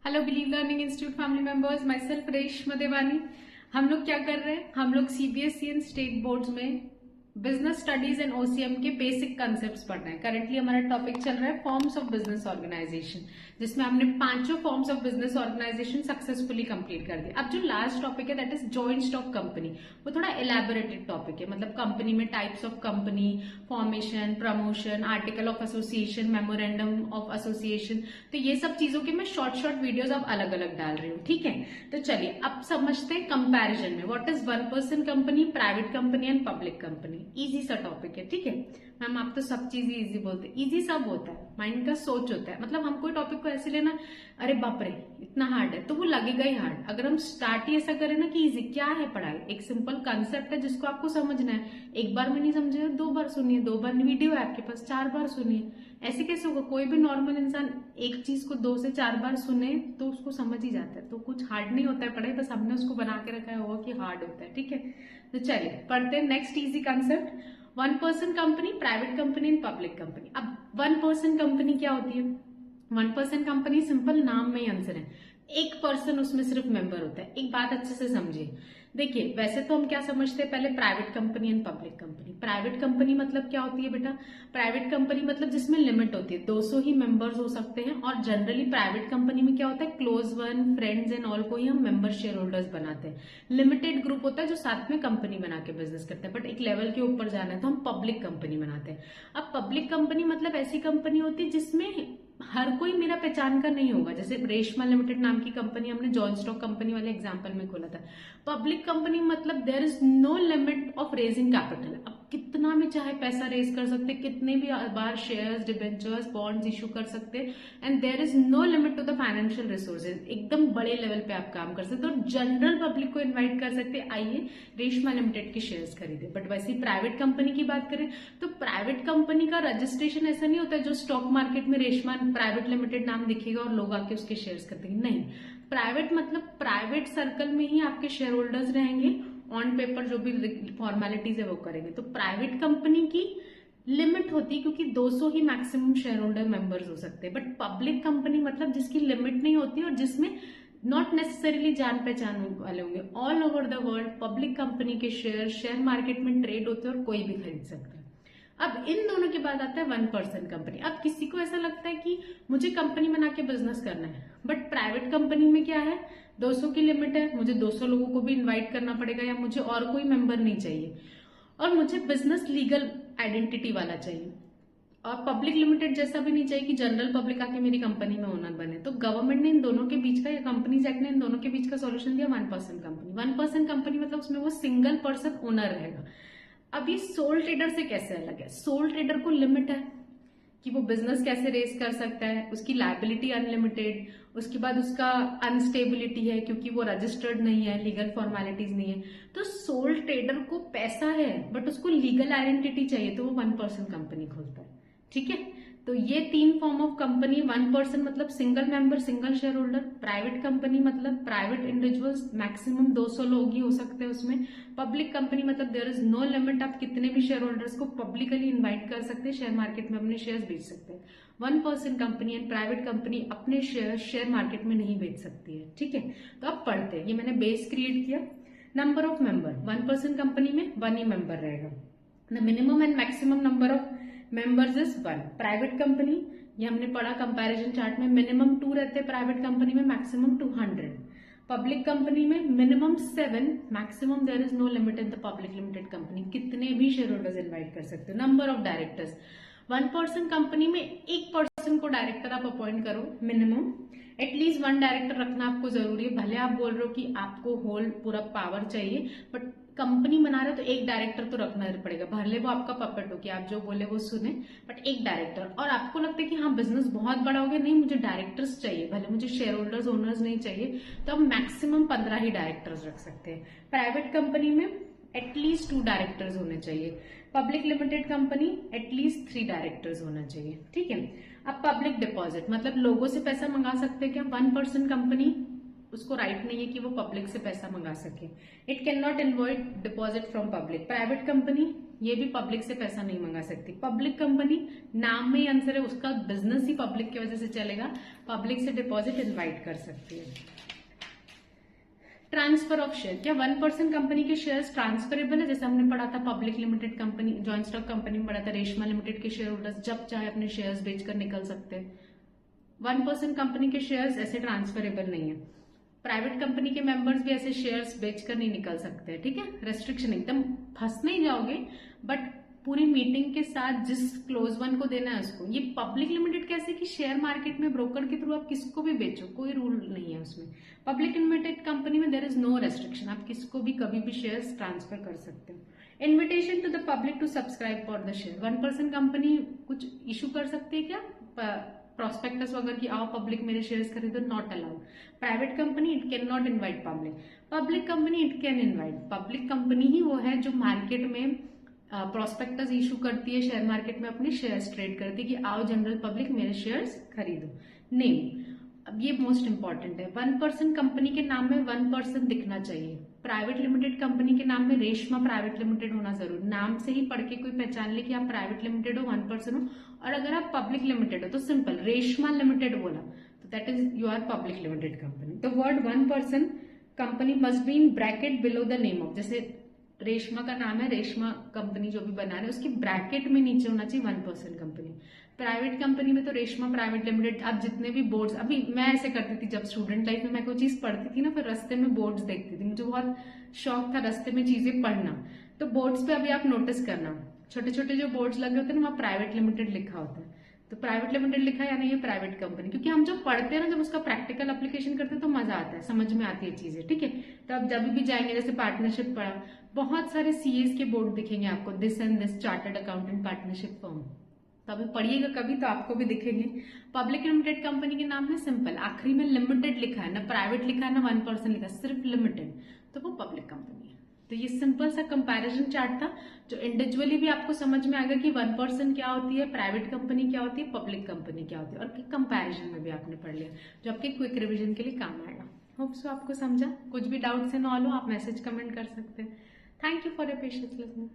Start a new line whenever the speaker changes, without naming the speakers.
Hello believe learning institute family members, my self Reshma देवानी। हम लोग क्या कर रहे हैं, हम लोग सीबीएसई एंड स्टेट बोर्ड्स में बिजनेस स्टडीज एंड ओसीएम के बेसिक कंसेप्ट्स पढ़ रहे हैं। करंटली हमारा टॉपिक चल रहा है फॉर्म्स ऑफ बिजनेस ऑर्गेनाइजेशन, जिसमें हमने पांचों forms of business organisation successfully complete कर दिया। अब जो लास्ट टॉपिक है that is joint stock company, वो थोड़ा एलैबोरेटेड टॉपिक है। मतलब कंपनी में types of company, formation, promotion, article of association, memorandum of association, तो ये सब चीजों के मैं शॉर्ट वीडियोस अब अलग अलग डाल रही हूँ। ठीक है, तो चलिए अब समझते हैं कंपैरिजन में what is one person company, private company and public company. Easy सा टॉपिक है। ठीक है मैम, आप तो सब चीज इजी बोलते हैं। इजी सब होता है, माइंड का सोच होता है। मतलब हम कोई टॉपिक को ऐसे लेना, अरे बाप रे इतना हार्ड है, तो वो लगेगा ही हार्ड। अगर हम स्टार्ट ही ऐसा करें ना कि इजी क्या है पढ़ाई, एक सिंपल कंसेप्ट है जिसको आपको समझना है। एक बार में नहीं समझे 2 बार सुनिए, 2 बार वीडियो है आपके पास 4 बार सुनिए। ऐसे कैसे होगा? कोई भी नॉर्मल इंसान एक चीज को 2 से 4 बार सुने तो उसको समझ ही जाता है। तो कुछ हार्ड नहीं होता है पढ़ाई, बस हमने उसको बना के रखा है होगा कि हार्ड होता है। ठीक है, तो चलिए पढ़ते हैं next easy concept, one person company, private company and public company. अब वन पर्सन कंपनी क्या होती है? वन पर्सन कंपनी सिंपल नाम में ही आंसर है, एक पर्सन उसमें सिर्फ मेंबर होता है। एक बात अच्छे से समझिए, देखिए वैसे तो हम क्या समझते हैं पहले, private company and public company. Private company मतलब क्या होती है बेटा? प्राइवेट कंपनी मतलब जिसमें लिमिट होती है, 200 ही मेंबर्स हो सकते हैं। और जनरली प्राइवेट कंपनी में क्या होता है, close one, friends and all को ही हम मेंबर शेयर होल्डर्स बनाते हैं। लिमिटेड ग्रुप होता है जो साथ में कंपनी बना के बिजनेस करते हैं, बट एक लेवल के ऊपर जाना है तो हम पब्लिक कंपनी बनाते हैं। अब पब्लिक कंपनी मतलब ऐसी कंपनी होती है जिसमें हर कोई मेरा पहचान का नहीं होगा। जैसे रेशमा लिमिटेड नाम की कंपनी हमने जॉइंट स्टॉक कंपनी वाले एग्जांपल में खोला था। पब्लिक कंपनी मतलब there is no limit of raising capital. अब कितना भी चाहे पैसा रेज कर सकते, कितने भी बार शेयर्स, डिबेंचर्स, बॉन्ड्स इशू कर सकते, and there is no limit to the financial resources. एकदम बड़े लेवल पे आप काम कर सकते हो। जनरल पब्लिक को इन्वाइट कर सकते, आइए रेशमा लिमिटेड के शेयर्स खरीदे। बट वैसे प्राइवेट कंपनी की बात करें तो प्राइवेट कंपनी का रजिस्ट्रेशन ऐसा नहीं होता है जो स्टॉक मार्केट में रेशमा प्राइवेट लिमिटेड नाम दिखेगा और लोग आके उसके शेयर्स करते हैं। नहीं, प्राइवेट मतलब प्राइवेट सर्कल में ही आपके शेयर होल्डर्स रहेंगे, ऑन पेपर जो भी फॉर्मेलिटीज है वो करेंगे। तो प्राइवेट कंपनी की लिमिट होती है क्योंकि 200 ही मैक्सिमम शेयर होल्डर मेंबर्स हो सकते हैं। बट पब्लिक कंपनी मतलब जिसकी लिमिट नहीं होती और जिसमें नॉट नेसेसरीली जान पहचान वाले होंगे। All over the world public company के शेयर मार्केट में ट्रेड होते हैं और कोई भी खरीद सकता है। अब इन दोनों के बाद आता है वन पर्सन कंपनी। अब किसी को ऐसा लगता है कि मुझे कंपनी बना के बिजनेस करना है, बट प्राइवेट कंपनी में क्या है, 200 की लिमिट है, मुझे 200 लोगों को भी इनवाइट करना पड़ेगा, या मुझे और कोई मेंबर नहीं चाहिए, और मुझे बिजनेस लीगल आइडेंटिटी वाला चाहिए। और पब्लिक लिमिटेड जैसा भी नहीं चाहिए कि जनरल पब्लिक आके मेरी कंपनी में ओनर बने। तो गवर्नमेंट ने इन दोनों के बीच का, या कंपनीज एक्ट ने इन दोनों के बीच का सॉल्यूशन दिया, one person company. One person company मतलब उसमें वो सिंगल पर्सन ओनर रहेगा। अब ये सोल ट्रेडर से कैसे अलग है? सोल ट्रेडर को लिमिट है कि वो बिजनेस कैसे रेस कर सकता है, उसकी लायबिलिटी अनलिमिटेड, उसके बाद उसका अनस्टेबिलिटी है क्योंकि वो रजिस्टर्ड नहीं है, लीगल फॉर्मेलिटीज नहीं है। तो सोल ट्रेडर को पैसा है बट उसको लीगल आइडेंटिटी चाहिए, तो वो वन पर्सन कंपनी खोलता है। ठीक है, तो ये 3 form of company. One person मतलब single member, single share holder. Private company मतलब प्राइवेट इंडिविजुअल्स, मैक्सिमम 200 लोग ही हो सकते हैं उसमें। पब्लिक कंपनी मतलब देयर इज नो लिमिट, आप कितने भी शेयर होल्डर्स को पब्लिकली इन्वाइट कर सकते हैं, शेयर मार्केट में अपने शेयर बेच सकते हैं। One person company and private company अपने शेयर मार्केट में नहीं बेच सकती है। ठीक है, तो अब पढ़ते हैं। ये मैंने बेस क्रिएट किया। Number of member, one person company में 1 ही मेंबर रहेगा। The minimum and maximum number of members is 1। Private company, ये हमने पढ़ा कंपैरिजन चार्ट में, मिनिमम 2 रहते हैं प्राइवेट कंपनी में, मैक्सिमम 200। पब्लिक कंपनी में minimum 7, maximum there is no limit in the public limited company, कितने भी शेयर होल्डर्स इन्वाइट कर सकते हो। Number of directors, one person company में एक पर्सन को डायरेक्टर आप अपॉइंट करो मिनिमम, एटलीस्ट 1 डायरेक्टर रखना आपको जरूरी है। भले आप बोल रहे हो कि आपको होल पूरा पावर चाहिए, बट कंपनी बना रहे हो तो एक डायरेक्टर तो रखना पड़ेगा, भले वो आपका पपेट हो कि आप जो बोले वो सुने, बट एक डायरेक्टर। और आपको लगता है कि हाँ बिजनेस बहुत बड़ा हो गया, नहीं मुझे डायरेक्टर्स चाहिए, भले मुझे शेयर होल्डर्स ओनर्स नहीं चाहिए, तो आप मैक्सिमम 15 ही डायरेक्टर्स रख सकते हैं। प्राइवेट कंपनी में एटलीस्ट 2 डायरेक्टर्स होने चाहिए। Public limited company at least 3 directors होना चाहिए। ठीक है, अब पब्लिक डिपॉजिट मतलब लोगों से पैसा मंगा सकते हैं क्या? वन पर्सन कंपनी उसको राइट नहीं है कि वो पब्लिक से पैसा मंगा सके। It can not invite deposit from public. Private company ये भी पब्लिक से पैसा नहीं मंगा सकती। पब्लिक कंपनी नाम में ही आंसर है, उसका बिजनेस ही पब्लिक की वजह से चलेगा, पब्लिक से डिपॉजिट इन्वाइट कर सकती है। ट्रांसफर ऑफ शेयर, क्या 1% कंपनी के शेयर्स ट्रांसफरेबल है? जैसे हमने पढ़ा था public limited company, joint stock company में पढ़ा था, रेशमा लिमिटेड के शेयर होल्डर्स जब चाहे अपने शेयर्स बेचकर निकल सकते हैं। 1% कंपनी के शेयर्स ऐसे ट्रांसफरेबल नहीं है। प्राइवेट कंपनी के मेंबर्स भी ऐसे शेयर्स बेचकर नहीं निकल सकते, ठीक है। रेस्ट्रिक्शन, एकदम फंस नहीं जाओगे, बट पूरी मीटिंग के साथ जिस क्लोज वन को देना है उसको। ये पब्लिक लिमिटेड कैसे कि शेयर मार्केट में ब्रोकर के थ्रू आप किसको भी बेचो, कोई रूल नहीं है उसमें। पब्लिक लिमिटेड कंपनी में देयर इज नो रेस्ट्रिक्शन, आप किसको भी कभी भी शेयर्स ट्रांसफर कर सकते हो। Invitation to the public to subscribe for the share, 1% company कुछ इशू कर सकती है क्या? प्रोस्पेक्टस वगैरह की आओ पब्लिक मेरे शेयर्स खरीदो, not allowed. Private company it can not invite public. Public company it can invite. Public company ही वो है जो मार्केट में प्रोस्पेक्टस इशू करती है, शेयर मार्केट में अपने शेयर्स ट्रेड करती है कि आओ जनरल पब्लिक मेरे शेयर्स खरीदो। नेम, अब ये मोस्ट इंपॉर्टेंट है, 1% कंपनी के नाम में 1% दिखना चाहिए। प्राइवेट लिमिटेड कंपनी के नाम में रेशमा प्राइवेट लिमिटेड होना जरूरी, नाम से ही पढ़ के कोई पहचान ले कि आप प्राइवेट लिमिटेड हो, 1% हो। और अगर आप पब्लिक लिमिटेड हो तो सिंपल रेशमा लिमिटेड बोला तो that is you are public limited company. The word 1% company must be in bracket below the name of, जैसे रेशमा का नाम है, रेशमा कंपनी जो भी बना रहे हैं उसकी ब्रैकेट में नीचे होना चाहिए 1% कंपनी। प्राइवेट कंपनी में तो रेशमा प्राइवेट लिमिटेड, अब जितने भी बोर्ड्स, अभी मैं ऐसे करती थी जब स्टूडेंट लाइफ में मैं कोई चीज पढ़ती थी ना, फिर रास्ते में बोर्ड्स देखती थी, मुझे बहुत शौक था रास्ते में चीजें पढ़ना। तो बोर्ड्स पे अभी आप नोटिस करना, छोटे छोटे जो बोर्ड्स लगे होते हैं ना वहाँ प्राइवेट लिमिटेड लिखा होता है। तो प्राइवेट लिमिटेड लिखा है या नहीं है प्राइवेट कंपनी, क्योंकि हम जो पढ़ते हैं ना जब उसका प्रैक्टिकल एप्लीकेशन करते हैं तो मजा आता है, समझ में आती है चीजें, ठीक है। तो अब जब भी जाएंगे, जैसे पार्टनरशिप पढ़ा, बहुत सारे सीएस के बोर्ड दिखेंगे आपको, this and this chartered accountant partnership firm, तो अभी पढ़िएगा कभी तो आपको भी दिखेंगे। पब्लिक लिमिटेड कंपनी के नाम में सिंपल आखिरी में लिमिटेड लिखा है, ना प्राइवेट लिखा है ना 1% लिखा है, सिर्फ लिमिटेड, तो वो पब्लिक कंपनी है। तो ये सिंपल सा कंपैरिजन चार्ट था जो इंडिविजुअली भी आपको समझ में आएगा कि 1% क्या होती है, प्राइवेट कंपनी क्या होती है, पब्लिक कंपनी क्या होती है, और कंपैरिजन में भी आपने पढ़ लिया जो आपके क्विक रिवीजन के लिए काम आएगा। होप सो आपको समझा। कुछ भी डाउट्स है ना हो आप मैसेज कमेंट कर सकते हैं। Thank you for your patience listening.